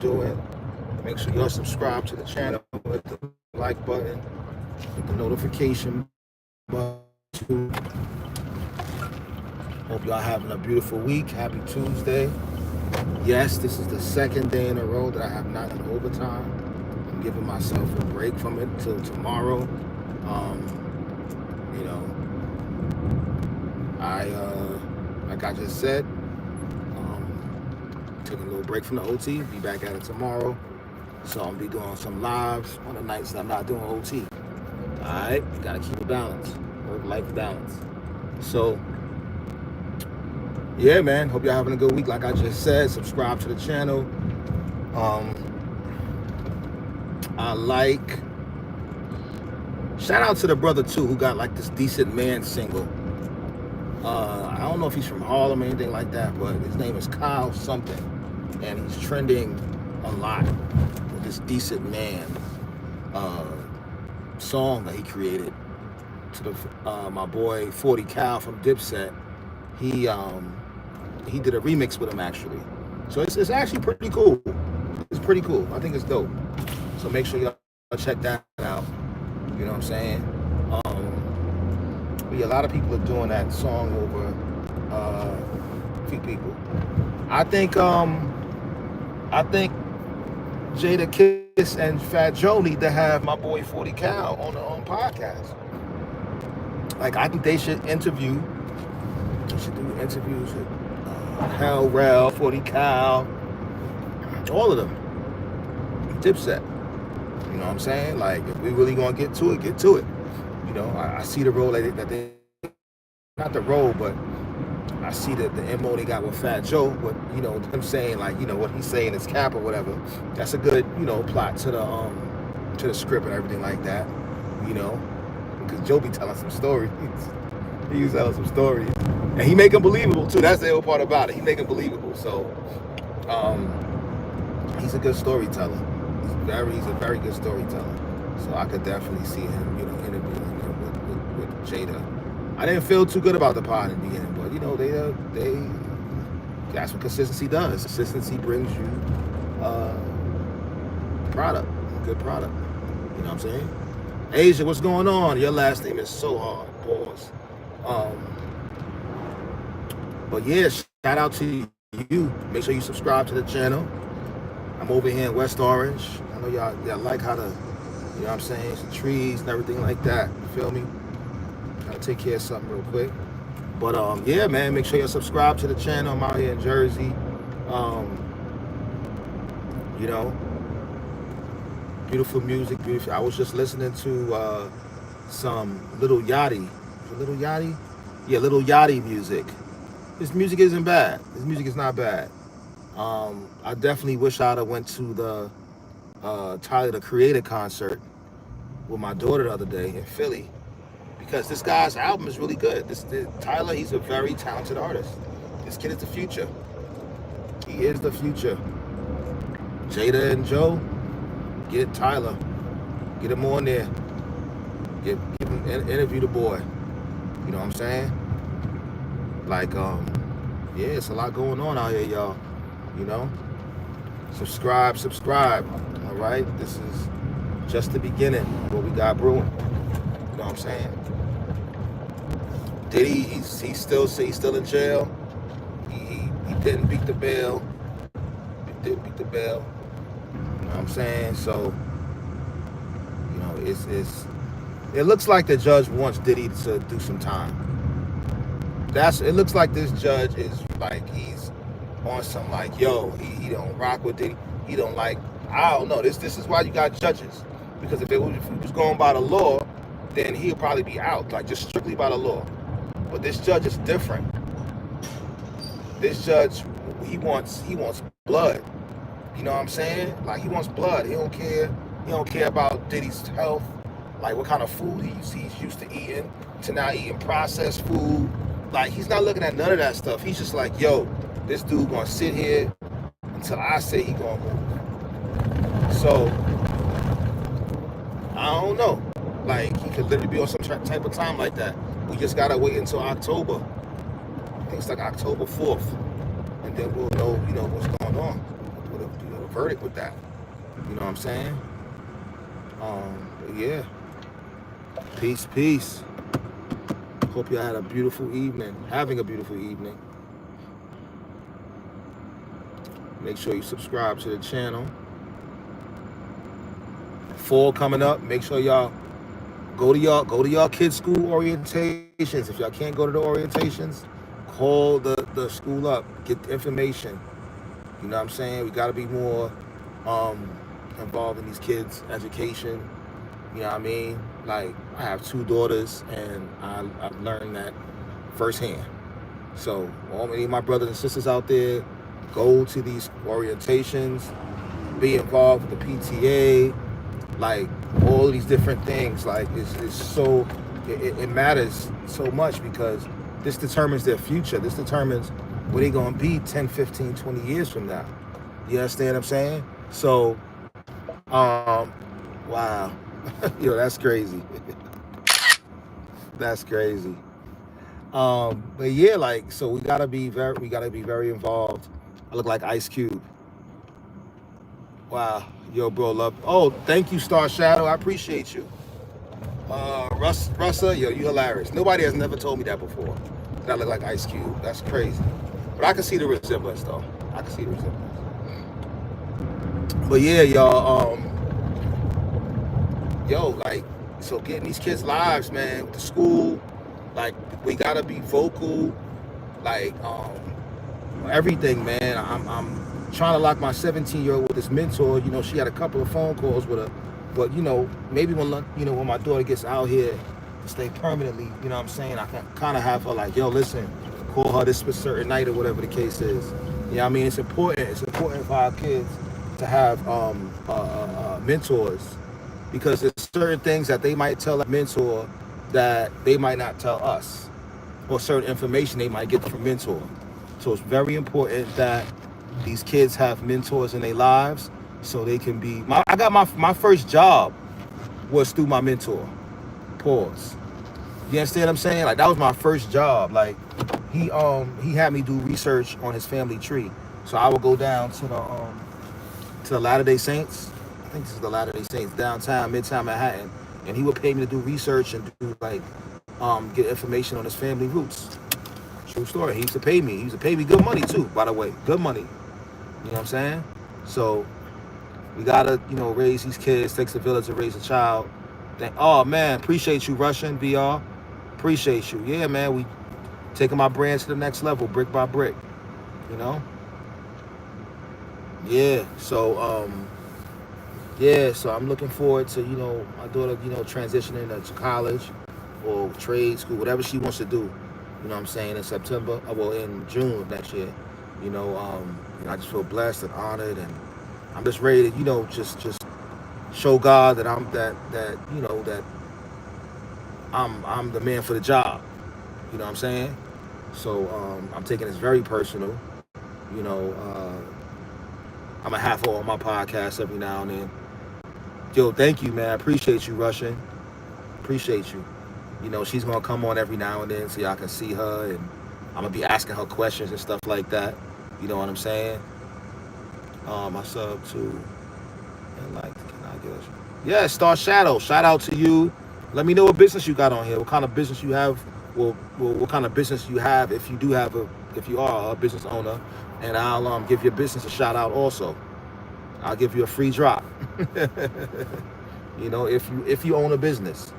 doing. Make sure y'all subscribe to the channel, hit the like button, hit the notification button too. Hope y'all having a beautiful week. Happy Tuesday. Yes, this is the second day in a row that I have not done overtime. I'm giving myself a break from it till tomorrow. You know, like I just said, taking a little break from the OT. Be back at it tomorrow. So I'm gonna be doing some lives on the nights that I'm not doing OT. All right, gotta keep it balanced, work-life balance. So, yeah, man. Hope y'all having a good week. Like I just said, subscribe to the channel. Shout out to the brother too who got like this Decent Man single. I don't know if he's from Harlem or anything like that, but his name is Kyle something, and he's trending a lot with this Decent Man song that he created to the my boy 40 Cal from Dipset. He did a remix with him actually, so it's actually pretty cool. It's pretty cool. I think it's dope. So make sure y'all check that out. You know what I'm saying? But yeah, a lot of people are doing that song over a few people. I think Jada Kiss and Fat Joe need to have my boy 40 Cal on their own podcast. Like I think they should do interviews with Hell Rel, 40 Cal, all of them. Dipset. You know what I'm saying? Like, if we really gonna get to it, get to it. You know, I see the role that they, not the role, but I see the MO they got with Fat Joe. But you know, them saying like, you know, what he's saying is cap or whatever. That's a good, you know, plot to the script and everything like that. You know, because Joe be telling some stories. He was telling some stories, and he make them believable too. That's the whole part about it. He make them believable. So, he's a good storyteller. He's a very good storyteller. So I could definitely see him, you know, interviewing with Jada. I didn't feel too good about the pod in the beginning, but you know, they that's what consistency does. Consistency brings you product, good product. You know what I'm saying? Asia, what's going on? Your last name is so hard. Pause. But yeah, shout out to you. Make sure you subscribe to the channel. I'm over here in West Orange. I know y'all like how you know what I'm saying, some trees and everything like that. You feel me? Gotta take care of something real quick. But yeah, man, make sure you subscribe to the channel. I'm out here in Jersey. You know, beautiful music, beautiful. I was just listening to some Little Yachty. Little Yachty? Yeah, Little Yachty music. His music isn't bad. His music is not bad. I definitely wish I'd have went to the Tyler the Creator concert with my daughter the other day in Philly, because this guy's album is really good. Tyler, he's a very talented artist. This kid is the future. He is the future. Jada and Joe, get Tyler. Get him on there. Give him interview the boy. You know what I'm saying? Like, yeah, it's a lot going on out here, y'all. You know? Subscribe. All right? This is just the beginning of what we got brewing. You know what I'm saying? Diddy, he's still in jail. He didn't beat the bail. He didn't beat the bail. You know what I'm saying? So, you know, it looks like the judge wants Diddy to do some time. It looks like this judge is like, he's on some like, yo, he don't rock with Diddy. He don't like, I don't know. This is why you got judges. Because if he was going by the law, then he'll probably be out, like just strictly by the law. But this judge is different. This judge, he wants blood. You know what I'm saying? Like, he wants blood. He don't care about Diddy's health, like what kind of food he's used to eating, to now eating processed food. Like, he's not looking at none of that stuff. He's just like, yo, this dude gonna sit here until I say he gonna move. So, I don't know. Like, he could literally be on some type of time like that. We just gotta wait until October. I think it's like October 4th. And then we'll know, you know, what's going on. What up, verdict with that. You know what I'm saying? Yeah. Peace, peace. Hope y'all had a beautiful evening. Having a beautiful evening. Make sure you subscribe to the channel. Fall coming up. Make sure y'all go to y'all kids' school orientations. If y'all can't go to the orientations, call the school up. Get the information. You know what I'm saying? We got to be more involved in these kids' education. You know what I mean? Like, I have 2 daughters, and I've learned that firsthand. So, all many of my brothers and sisters out there, go to these orientations, be involved with the PTA, like, all of these different things. Like, it's so, it matters so much, because this determines their future. This determines where they're going to be 10, 15, 20 years from now. You understand what I'm saying? So, wow. Yo, that's crazy. That's crazy. But yeah, like, so we gotta be very involved. I look like Ice Cube. Wow. Yo, bro, love. Oh, thank you, Star Shadow. I appreciate you. Russa, yo, you hilarious. Nobody has never told me that before. That I look like Ice Cube. That's crazy. But I can see the resemblance, though. I can see the resemblance. But yeah, y'all, yo, like, so getting these kids' lives, man, with the school, like, we gotta be vocal, like, everything, man. I'm trying to lock my 17-year-old with this mentor. You know, she had a couple of phone calls with her, but, you know, maybe when my daughter gets out here to stay permanently, you know what I'm saying, I can kind of have her like, yo, listen, call her this certain night or whatever the case is. You know what I mean? It's important for our kids to have mentors, because there's certain things that they might tell a mentor that they might not tell us, or certain information they might get from mentor. So it's very important that these kids have mentors in their lives, so they can be. I got my first job was through my mentor. Pause. You understand what I'm saying? Like, that was my first job. Like, he had me do research on his family tree. So I would go down to the Latter-day Saints. I think this is the Latter-day Saints, downtown, Midtown Manhattan, and he would pay me to do research and do like get information on his family roots. True story. He used to pay me. He used to pay me good money too, by the way. Good money. You know what I'm saying? So we gotta, raise these kids. Takes a village to raise a child. Oh man, appreciate you, Russian VR. Appreciate you. Yeah, man, we taking my brand to the next level, brick by brick. You know? Yeah. So so I'm looking forward to, my daughter, transitioning to college or trade school, whatever she wants to do. You know what I'm saying? In September, in June of next year. I just feel blessed and honored, and I'm just ready to, just show God that I'm that I'm the man for the job. You know what I'm saying? So I'm taking this very personal. I'm gonna have her on my podcast every now and then. Yo, thank you, man. I appreciate you, Russian. Appreciate you. She's gonna come on every now and then so y'all can see her, and I'm gonna be asking her questions and stuff like that. You know what I'm saying? I sub to, and like, can I get a, yeah, Star Shadow. Shout out to you. Let me know what business you got on here. What kind of business you have? Well, what kind of business you have if you are a business owner, and I'll give your business a shout out also. I'll give you a free drop. If you own a business.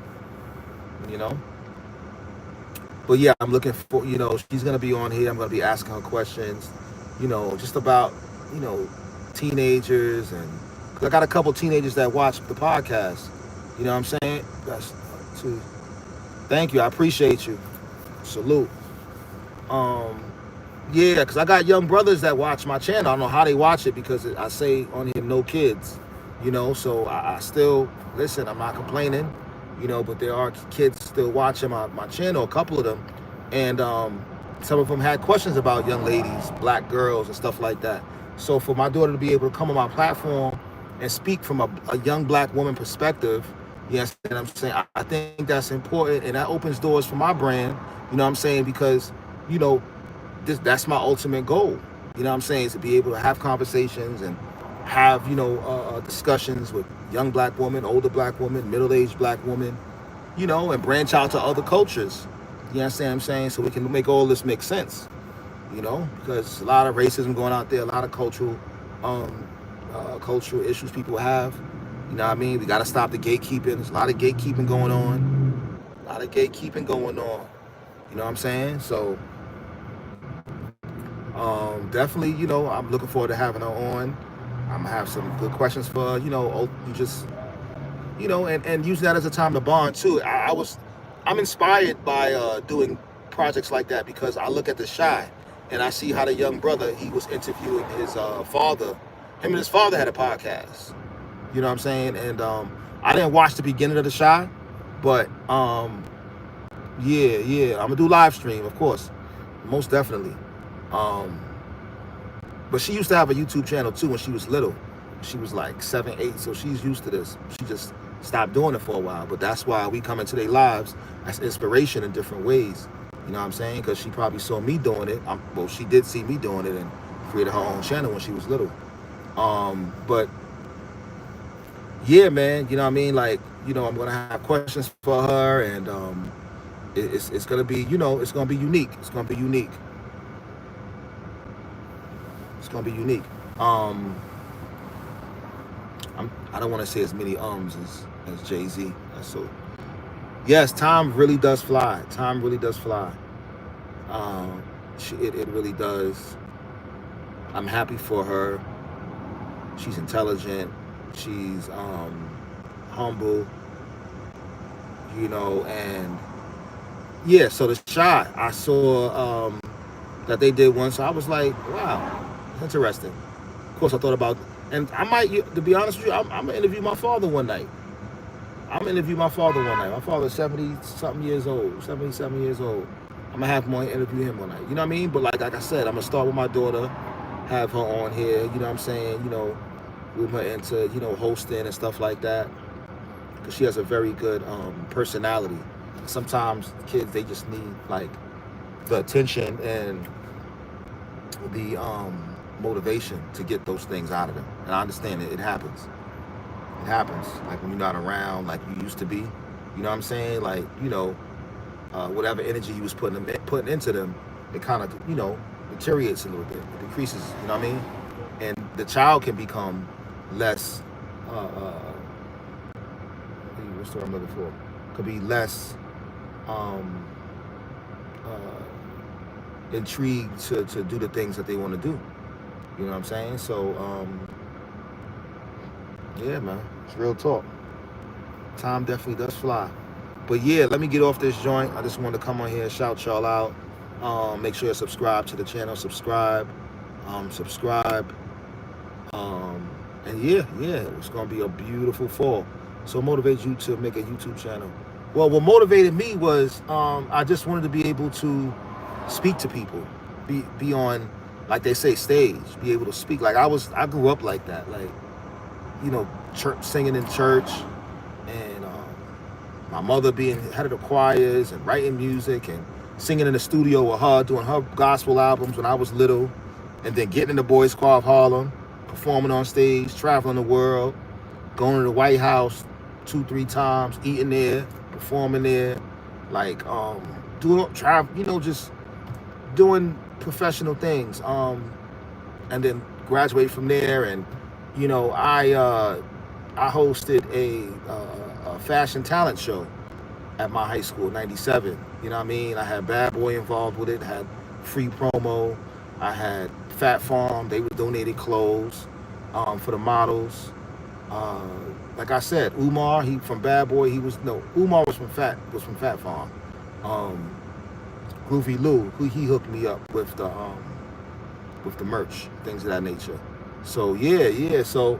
But yeah, I'm looking for, she's gonna be on here. I'm gonna be asking her questions, just about, teenagers, and cause I got a couple teenagers that watch the podcast. You know what I'm saying? That's too. Thank you. I appreciate you. Salute. Yeah, because I got young brothers that watch my channel. I don't know how they watch it, because I say on here no kids, so I still listen. I'm not complaining, but there are kids still watching my channel, a couple of them, and some of them had questions about young ladies, black girls, and stuff like that. So for my daughter to be able to come on my platform and speak from a young black woman perspective, yes, and I'm saying I think that's important, and that opens doors for my brand. You know what I'm saying? Because that's my ultimate goal. You know what I'm saying? Is to be able to have conversations and have, discussions with young black women, older black women, middle-aged black women, and branch out to other cultures. You understand what I'm saying? So we can make all this make sense, because a lot of racism going out there, a lot of um, cultural issues people have. You know what I mean? We got to stop the gatekeeping. There's a lot of gatekeeping going on. A lot of gatekeeping going on. You know what I'm saying? So definitely, I'm looking forward to having her on. I'm gonna have some good questions for her. You just and use that as a time to bond too. I'm inspired by doing projects like that because I look at the Shy and I see how the young brother he was interviewing his father. Him and his father had a podcast. You know what I'm saying? And I didn't watch the beginning of the Shy, but yeah, I'm gonna do live stream, of course, most definitely. Um, but she used to have a YouTube channel too when she was little. She was like 7, 8, so she's used to this. She just stopped doing it for a while. But that's why we come into their lives as inspiration in different ways. You know what I'm saying? Because she probably saw me doing it. Well, she did see me doing it and created her own channel when she was little. But yeah, man, you know what I mean? Like, I'm gonna have questions for her, and it's gonna be, it's gonna be unique. It's gonna be unique. It's gonna be unique. Um, I don't want to say as many as Jay-Z. So yes, time really does fly. Time really does fly. It really does. I'm happy for her. She's intelligent. She's humble. And yeah. So the Shy, I saw that they did one. So I was like, wow, interesting. Of course, I thought about, and I might, to be honest with you, I'm gonna interview my father one night. My father's 70-something years old, 77 years old. I'm gonna have him on, interview him one night. You know what I mean? But like I said, I'm gonna start with my daughter, have her on here. You know what I'm saying? Move her into hosting and stuff like that, because she has a very good personality. Sometimes kids, they just need like the attention and the motivation to get those things out of them. And I understand it happens. It happens. Like when you're not around like you used to be. You know what I'm saying? Like, whatever energy you was putting into them, it kind of, deteriorates a little bit. It decreases, you know what I mean? And the child can become less, what's the word I'm looking for? Could be less intrigued to do the things that they want to do. You know what I'm saying? So, yeah, man, it's real talk. Time definitely does fly. But yeah, let me get off this joint. I just wanted to come on here and shout y'all out. Make sure you subscribe to the channel. Subscribe. And yeah, it's gonna be a beautiful fall. So motivate you to make a YouTube channel. Well, what motivated me was I just wanted to be able to speak to people, be on, like they say, stage, be able to speak. Like I grew up like that, like church, singing in church, and my mother being head of the choirs and writing music and singing in the studio with her, doing her gospel albums when I was little, and then getting in the Boys Choir of Harlem, performing on stage, traveling the world, going to the White House 2-3 times, eating there, performing there, like just doing professional things, and then graduate from there. And I hosted a fashion talent show at my high school, 97. You know what I mean? I had Bad Boy involved with it, had free promo. I had Fat Farm, they would donated clothes for the models. Like I said, Umar, he from Bad Boy, Umar was from Fat Farm. Groovy Lou, he hooked me up with the merch, things of that nature. So yeah. So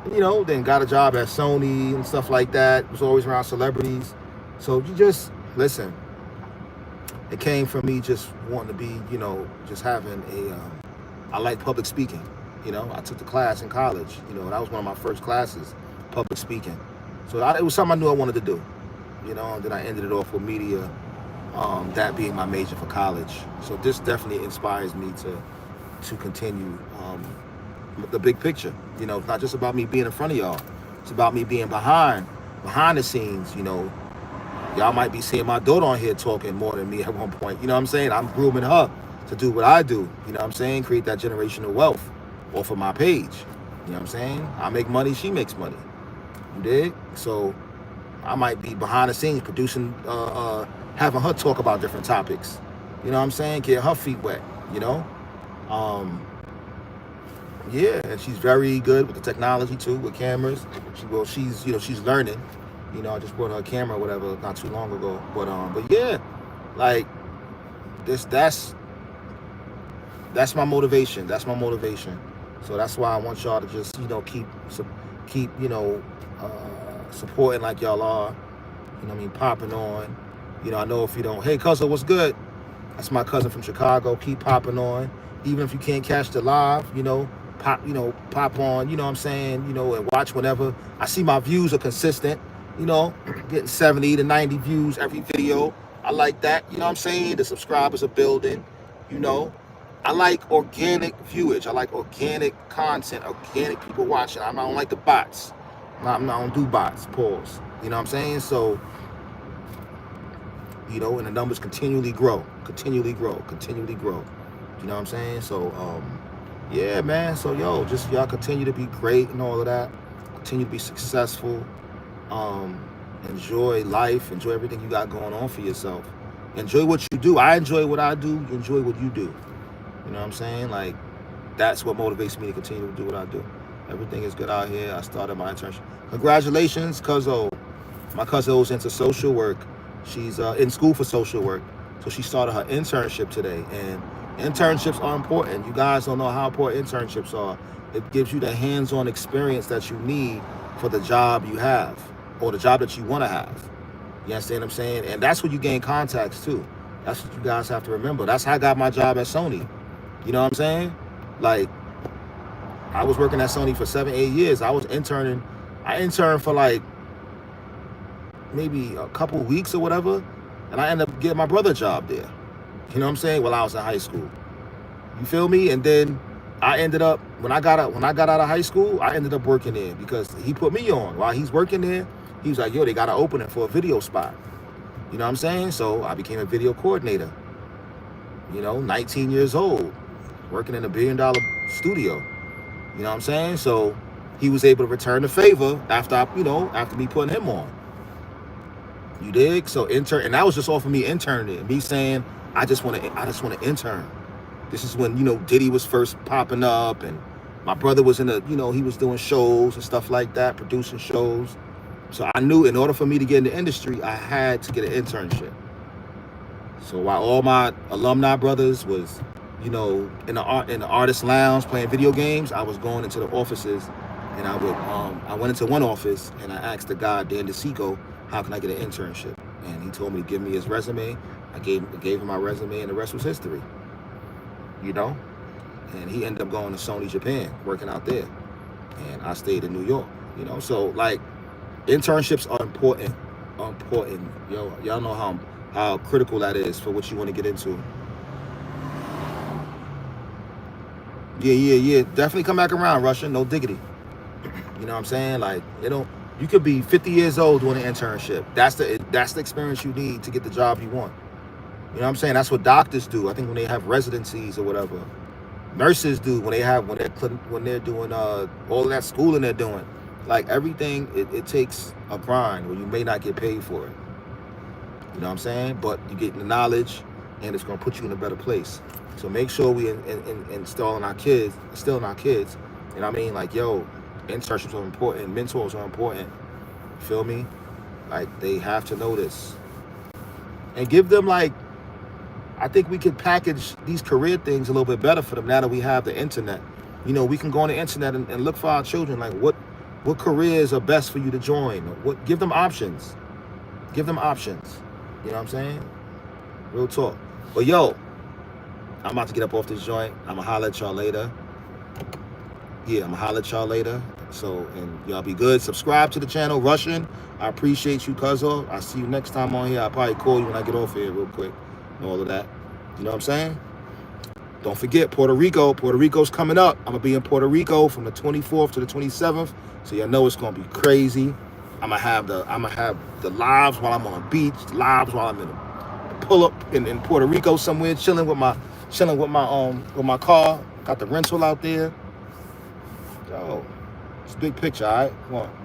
then got a job at Sony and stuff like that. Was always around celebrities. So you just listen. It came from me just wanting to be, just having I like public speaking. I took the class in college. That was one of my first classes, public speaking. So it was something I knew I wanted to do. And then I ended it off with media, that being my major for college. So this definitely inspires me to continue the big picture. You know, it's not just about me being in front of y'all. It's about me being behind the scenes. You know, y'all might be seeing my daughter on here talking more than me at one point. You know what I'm saying? I'm grooming her to do what I do. You know what I'm saying? Create that generational wealth off of my page. You know what I'm saying? I make money, she makes money. You dig? So I might be behind the scenes producing, having her talk about different topics. You know what I'm saying? Get her feet wet, you know? Yeah, and she's very good with the technology too, with cameras. She's learning. You know, I just bought her a camera or whatever not too long ago. But yeah, like that's my motivation. That's my motivation. So that's why I want y'all to just, you know, keep supporting like y'all are. You know what I mean? Popping on. You know, I know if you don't, hey, cousin, what's good? That's my cousin from Chicago. Keep popping on. Even if you can't catch the live, you know, pop on, you know what I'm saying, you know, and watch whenever. I see my views are consistent, you know, getting 70 to 90 views every video. I like that, you know what I'm saying? The subscribers are building, you know. I like organic viewage. I like organic content, organic people watching. I don't like the bots. I don't do bots, pause. You know what I'm saying? So, you know, and the numbers continually grow. You know what I'm saying? So, yeah, man. So, yo, just y'all continue to be great and all of that. Continue to be successful. Enjoy life. Enjoy everything you got going on for yourself. Enjoy what you do. I enjoy what I do. Enjoy what you do. You know what I'm saying? Like, that's what motivates me to continue to do what I do. Everything is good out here. I started my internship. Congratulations, Cuzzo. My cousin was into social work. She's in school for social work. So she started her internship today. And internships are important. You guys don't know how important internships are. It gives you the hands-on experience that you need for the job you have or the job that you want to have. You understand what I'm saying? And that's where you gain contacts too. That's what you guys have to remember. That's how I got my job at Sony. You know what I'm saying? Like, I was working at Sony for 7-8 years. I was interning. I interned for like maybe a couple weeks or whatever, and I ended up getting my brother a job there. You know what I'm saying? While I was in high school. You feel me? And then I ended up when I got out of high school, I ended up working there because he put me on. While he's working there, he was like, yo, they got to open it for a video spot. You know what I'm saying? So I became a video coordinator. You know, 19 years old, working in $1 billion studio. You know what I'm saying? So he was able to return the favor after me putting him on. You dig? So intern, and that was just off of me interning, me saying, I just want to intern. This is when, you know, Diddy was first popping up, and my brother was he was doing shows and stuff like that, producing shows. So I knew in order for me to get in the industry, I had to get an internship. So while all my alumni brothers was, you know, in the artist lounge playing video games, I was going into the offices, and I went into one office and I asked the guy, Dan DeSico, how can I get an internship? And he told me to give me his resume. I gave him my resume, and the rest was history. You know? And he ended up going to Sony Japan, working out there. And I stayed in New York, you know? So, like, internships are important. Yo, y'all know how critical that is for what you want to get into. Yeah. Definitely come back around, Russian. No diggity. You know what I'm saying? Like, you could be 50 years old doing an internship. That's the experience you need to get the job you want. You know what I'm saying? That's what doctors do. I think when they have residencies or whatever. Nurses do when they're doing all of that schooling they're doing. Like, everything, it takes a grind where you may not get paid for it. You know what I'm saying? But you get the knowledge, and it's going to put you in a better place. So make sure we instilling our kids. You know what I mean? Like, yo, internships are important. Mentors are important. Feel me? Like, they have to know this. And give them, like, I think we could package these career things a little bit better for them now that we have the internet. You know, we can go on the internet and look for our children, like, what careers are best for you to join? Give them options. You know what I'm saying? Real talk. But, yo, I'm about to get up off this joint. I'm going to holler at y'all later. So, and y'all be good. Subscribe to the channel, Russian. I appreciate you, cuzzo. I'll see you next time on here. I'll probably call you when I get off here real quick and all of that. You know what I'm saying? Don't forget Puerto Rico. Puerto Rico's coming up. I'm gonna be in Puerto Rico from the 24th to the 27th. So y'all know it's gonna be crazy. I'm gonna have the lives while I'm on the beach, lives while I'm in a pull up in Puerto Rico somewhere, chilling with my car. Got the rental out there. Yo, it's a big picture, all right? Come on.